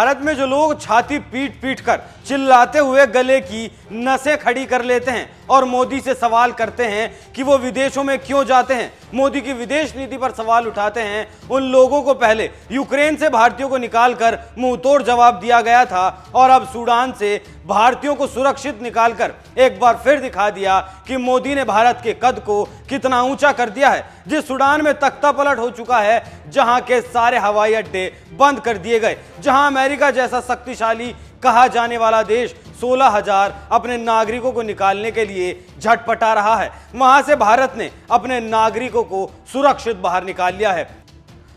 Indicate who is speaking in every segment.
Speaker 1: भारत में जो लोग छाती पीट पीट कर चिल्लाते हुए गले की नसें खड़ी कर लेते हैं और मोदी से सवाल करते हैं कि वो विदेशों में क्यों जाते हैं, मोदी की विदेश नीति पर सवाल उठाते हैं, उन लोगों को पहले यूक्रेन से भारतीयों को निकालकर मुंहतोड़ जवाब दिया गया था और अब सूडान से भारतीयों को सुरक्षित निकालकर एक बार फिर दिखा दिया कि मोदी ने भारत के कद को कितना ऊंचा कर दिया है। जिस सूडान में तख्ता पलट हो चुका है, जहां के सारे हवाई अड्डे बंद कर दिए गए, जहां अमेरिका जैसा शक्तिशाली कहा जाने वाला देश 16,000 अपने नागरिकों को निकालने के लिए झटपटा रहा है, वहां से भारत ने अपने नागरिकों को सुरक्षित बाहर निकाल लिया है।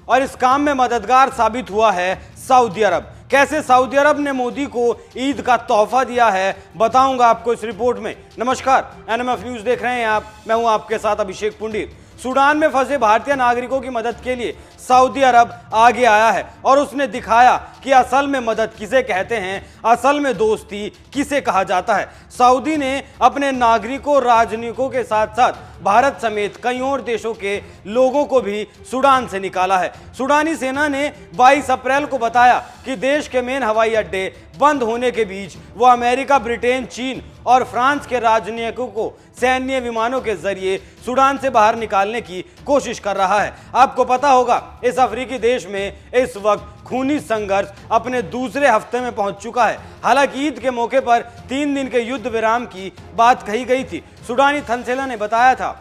Speaker 1: और इस काम में मददगार साबित हुआ है सऊदी अरब। कैसे सऊदी अरब ने मोदी को ईद का तोहफा दिया है, बताऊंगा आपको इस रिपोर्ट में। नमस्कार, एनएमएफ न्यूज देख रहे हैं आप, मैं हूं आपके साथ अभिषेक पुंडीर। सूडान में फंसे भारतीय नागरिकों की मदद के लिए सऊदी अरब आगे आया है और उसने दिखाया कि असल में मदद किसे कहते हैं, असल में दोस्ती किसे कहा जाता है। सऊदी ने अपने नागरिकों, राजनयिकों के साथ साथ भारत समेत कई और देशों के लोगों को भी सूडान से निकाला है। सूडानी सेना ने 22 अप्रैल को बताया कि देश के मेन हवाई अड्डे बंद होने के बीच वो अमेरिका, ब्रिटेन, चीन और फ्रांस के राजनयिकों को सैन्य विमानों के जरिए सूडान से बाहर निकालने की कोशिश कर रहा है। आपको पता होगा, इस अफ्रीकी देश में इस वक्त खूनी संघर्ष अपने दूसरे हफ्ते में पहुंच चुका है। हालांकि ईद के मौके पर 3 दिन के युद्ध विराम की बात कही गई थी। सूडानी थलसेना ने बताया था,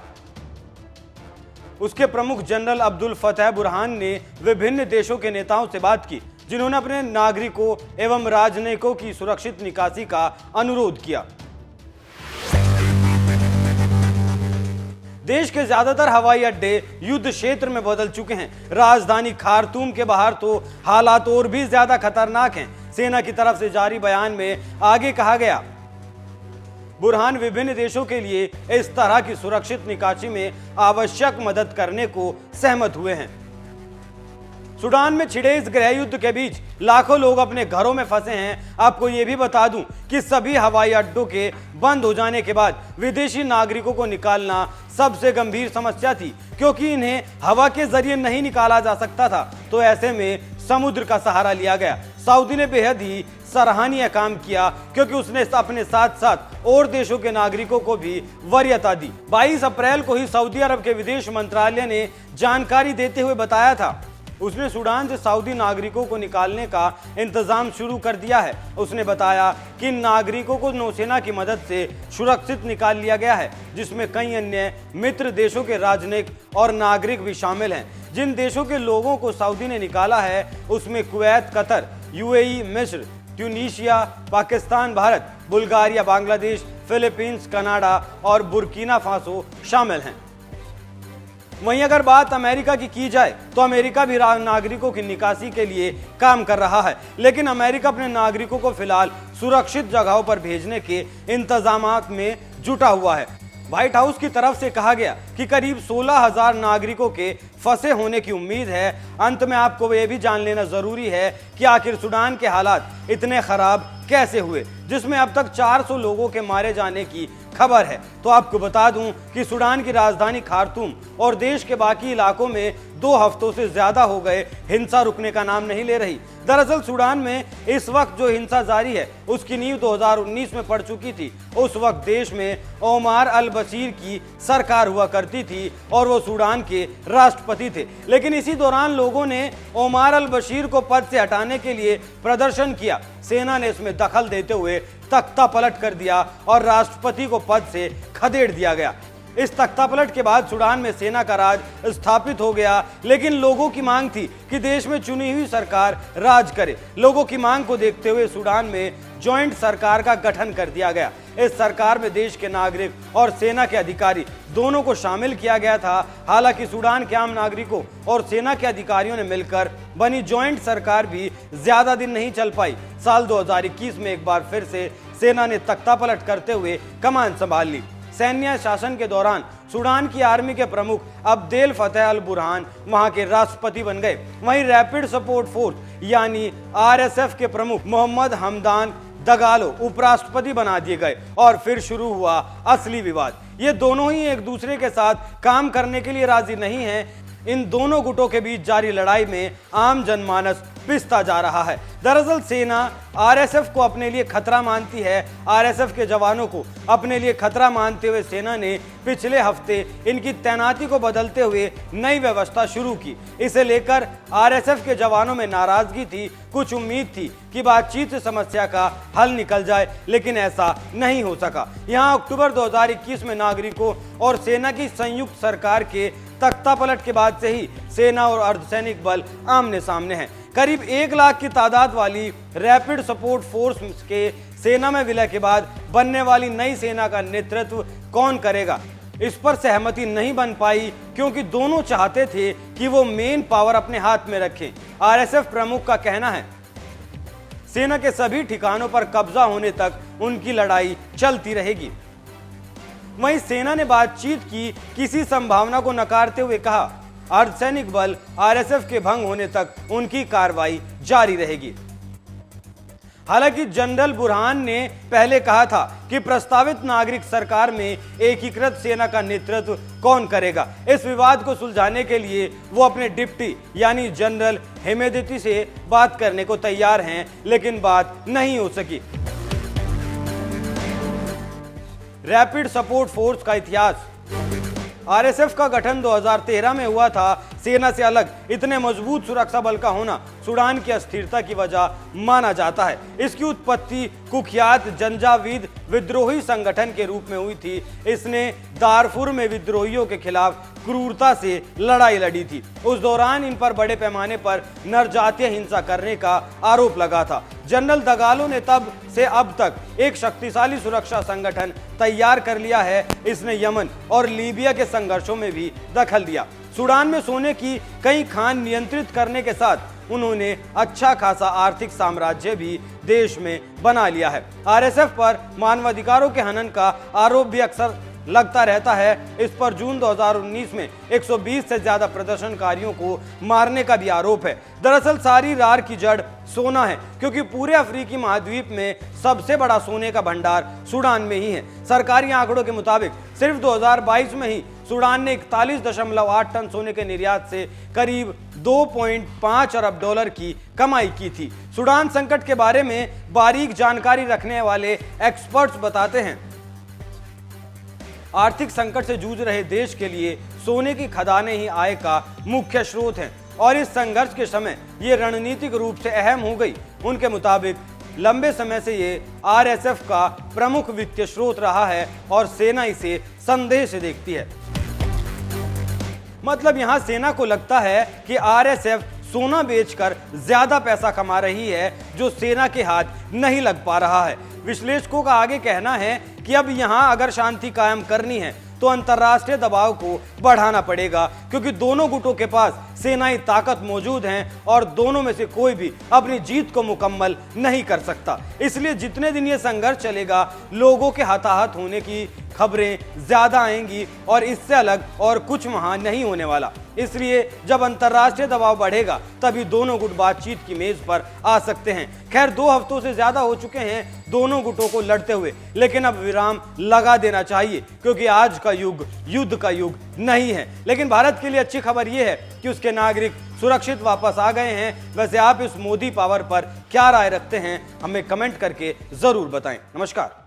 Speaker 1: उसके प्रमुख जनरल अब्दुल फतह बुरहान ने विभिन्न देशों के नेताओं से बात की, जिन्होंने अपने नागरिकों एवं राजनयिकों की सुरक्षित निकासी का अनुरोध किया। देश के ज्यादातर हवाई अड्डे युद्ध क्षेत्र में बदल चुके हैं। राजधानी खार्तूम के बाहर तो हालात और भी ज्यादा खतरनाक हैं। सेना की तरफ से जारी बयान में आगे कहा गया, बुरहान विभिन्न देशों के लिए इस तरह की सुरक्षित निकासी में आवश्यक मदद करने को सहमत हुए हैं। सूडान में छिड़े इस गृह युद्ध के बीच लाखों लोग अपने घरों में फंसे हैं। आपको यह भी बता दूं कि सभी हवाई अड्डों के बंद हो जाने के बाद विदेशी नागरिकों को निकालना सबसे गंभीर समस्या थी, क्योंकि इन्हें हवा के जरिए नहीं निकाला जा सकता था, तो ऐसे में समुद्र का सहारा लिया गया। सऊदी ने बेहद ही सराहनीय काम किया, क्योंकि उसने अपने साथ साथ और देशों के नागरिकों को भी वरीयता दी। 22 अप्रैल को ही सऊदी अरब के विदेश मंत्रालय ने जानकारी देते हुए बताया था, उसने सूडान से सऊदी नागरिकों को निकालने का इंतजाम शुरू कर दिया है। उसने बताया कि नागरिकों को नौसेना की मदद से सुरक्षित निकाल लिया गया है, जिसमें कई अन्य मित्र देशों के राजनयिक और नागरिक भी शामिल हैं। जिन देशों के लोगों को सऊदी ने निकाला है, उसमें कुवैत, कतर, यूएई, मिस्र, Tunisia, Pakistan, Bharat, Bulgaria, Bangladesh, Philippines, Canada और बुर्किना फासो शामिल हैं। वहीं अगर बात अमेरिका की जाए तो अमेरिका भी नागरिकों की निकासी के लिए काम कर रहा है, लेकिन अमेरिका अपने नागरिकों को फिलहाल सुरक्षित जगहों पर भेजने के इंतजामात में जुटा हुआ है। व्हाइट हाउस की तरफ से कहा गया कि करीब 16,000 नागरिकों के फंसे होने की उम्मीद है। अंत में आपको यह भी जान लेना जरूरी है कि आखिर सूडान के हालात इतने खराब कैसे हुए, जिसमें अब तक 400 लोगों के मारे जाने की खबर है। तो आपको बता दूं कि सूडान की राजधानी खार्तूम और देश के बाकी इलाकों में 2 हफ्तों से ज्यादा हो गए हिंसा रुकने का नाम नहीं ले रही। दरअसल सूडान में इस वक्त जो हिंसा जारी है, उसकी नींव 2019 में पड़ चुकी थी। उस वक्त देश में ओमार अल बशीर की सरकार हुआ करती थी और वो सूडान के राष्ट्रपति थे, लेकिन इसी दौरान लोगों ने ओमार अल बशीर को पद से हटाने के लिए प्रदर्शन किया। सेना ने इसमें दखल देते हुए तख्ता पलट कर दिया और राष्ट्रपति को पद से खदेड़ दिया गया। इस तख्ता पलट के बाद सूडान में सेना का राज स्थापित हो गया, लेकिन लोगों की मांग थी कि देश में चुनी हुई सरकार राज करे। लोगों की मांग को देखते हुए सूडान में जॉइंट सरकार का गठन कर दिया गया। इस सरकार में देश के नागरिक और सेना के अधिकारी दोनों को शामिल किया गया था। हालांकि सूडान के आम नागरिकों और सेना के अधिकारियों ने मिलकर बनी जॉइंट सरकार भी ज्यादा दिन नहीं चल पाई। साल 2021 में एक बार फिर से सेना ने तख्ता पलट करते हुए कमान संभाल ली। सैन्य शासन के दौरान सूडान की आर्मी के प्रमुख अब्देल फतेह अल बुरहान वहां के राष्ट्रपति बन गए। वहीं रैपिड सपोर्ट फोर्स यानी आरएसएफ के प्रमुख मोहम्मद हमदान दगालो उपराष्ट्रपति बना दिए गए और फिर शुरू हुआ असली विवाद। ये दोनों ही एक दूसरे के साथ काम करने के लिए राजी नहीं हैं। इन दोनों गुटों के बीच जारी लड़ाई में आम जनमानस पिसता जा रहा है। दरअसल सेना आरएसएफ को अपने लिए खतरा मानती है। आरएसएफ के जवानों को अपने लिए खतरा मानते हुए सेना ने पिछले हफ्ते इनकी तैनाती को बदलते हुए नई व्यवस्था शुरू की। इसे लेकर आरएसएफ के जवानों में नाराजगी थी, कुछ उम्मीद थी कि बातचीत से समस्या का हल निकल जाए, लेकिन ऐसा नहीं हो सका। यहां अक्टूबर 2021 में नागरिकों और सेना की संयुक्त सरकार के तख्तापलट के बाद से ही सेना और अर्धसैनिक बल आमने सामने हैं। करीब 1 लाख की तादाद वाली रैपिड सपोर्ट फोर्स के सेना में विलय के बाद बनने वाली नई सेना का नेतृत्व कौन करेगा, इस पर सहमति नहीं बन पाई, क्योंकि दोनों चाहते थे कि वो मेन पावर अपने हाथ में रखें। आरएसएफ प्रमुख का कहना है सेना के सभी ठिकानों पर कब्जा होने तक उनकी लड़ाई चलती रहेगी। वहीं सेना ने बातचीत की किसी संभावना को नकारते हुए कहा अर्धसैनिक बल आरएसएफ के भंग होने तक उनकी कार्रवाई जारी रहेगी। हालांकि जनरल बुरहान ने पहले कहा था कि प्रस्तावित नागरिक सरकार में एकीकृत सेना का नेतृत्व कौन करेगा। इस विवाद को सुलझाने के लिए वो अपने डिप्टी यानी जनरल हेमेदिति से बात करने को तैयार हैं, लेकिन बात नहीं हो सकी। रैपिड सपोर्ट फोर्स का इतिहास। आरएसएफ का गठन 2013 में हुआ था। सेना से अलग इतने मजबूत सुरक्षा बल का होना सूडान की अस्थिरता की वजह माना जाता है। इसकी उत्पत्ति कुख्यात जंजावीद विद्रोही संगठन के रूप में हुई थी। इसने दारफुर में विद्रोहियों के खिलाफ क्रूरता से लड़ाई लड़ी थी। उस दौरान इन पर बड़े पैमाने पर नरजातीय हिंसा करने का आरोप लगा था। जनरल दगालो ने तब से अब तक एक शक्तिशाली सुरक्षा संगठन तैयार कर लिया है। इसने यमन और लीबिया के संघर्षों में भी दखल दिया। सूडान में सोने की कई खान नियंत्रित करने के साथ उन्होंने अच्छा खासा आर्थिक साम्राज्य भी देश में बना लिया है। आरएसएफ पर मानवाधिकारों के हनन का आरोप भी अक्सर लगता रहता है। इस पर जून 2019 में 120 से ज्यादा प्रदर्शनकारियों को मारने का भी आरोप है। दरअसल सारी रार की जड़ सोना है, क्योंकि पूरे अफ्रीकी महाद्वीप में सबसे बड़ा सोने का भंडार सूडान में ही है। सरकारी आंकड़ों के मुताबिक सिर्फ 2022 में ही सूडान ने 41.8 टन सोने के निर्यात से करीब 2.5 अरब डॉलर की कमाई की थी। सूडान संकट के बारे में बारीक जानकारी रखने वाले एक्सपर्ट्स बताते हैं आर्थिक संकट से जूझ रहे देश के लिए सोने की खदानें ही आय का मुख्य स्रोत हैं, और इस संघर्ष के समय ये रणनीतिक रूप से अहम हो गई। उनके मुताबिक लंबे समय से ये आरएसएफ का प्रमुख वित्तीय स्रोत रहा है और सेना इसे संदेह से देखती है। मतलब यहां सेना को लगता है कि आरएसएफ सोना बेचकर ज्यादा पैसा कमा रही है, जो सेना के हाथ नहीं लग पा रहा है। विश्लेषकों का आगे कहना है कि अब यहां अगर शांति कायम करनी है तो अंतर्राष्ट्रीय दबाव को बढ़ाना पड़ेगा, क्योंकि दोनों गुटों के पास सेनाई ताकत मौजूद हैं और दोनों में से कोई भी अपनी जीत को मुकम्मल नहीं कर सकता। इसलिए जितने दिन ये संघर्ष चलेगा, लोगों के हताहत होने की खबरें ज्यादा आएंगी और इससे अलग और कुछ वहां नहीं होने वाला। इसलिए जब अंतर्राष्ट्रीय दबाव बढ़ेगा तभी दोनों गुट बातचीत की मेज पर आ सकते हैं। खैर 2 हफ्तों से ज्यादा हो चुके हैं दोनों गुटों को लड़ते हुए, लेकिन अब विराम लगा देना चाहिए, क्योंकि आज का युग युद्ध का युग नहीं है। लेकिन भारत के लिए अच्छी खबर यह है कि उसके नागरिक सुरक्षित वापस आ गए हैं। वैसे आप इस मोदी पावर पर क्या राय रखते हैं, हमें कमेंट करके जरूर बताएं। नमस्कार।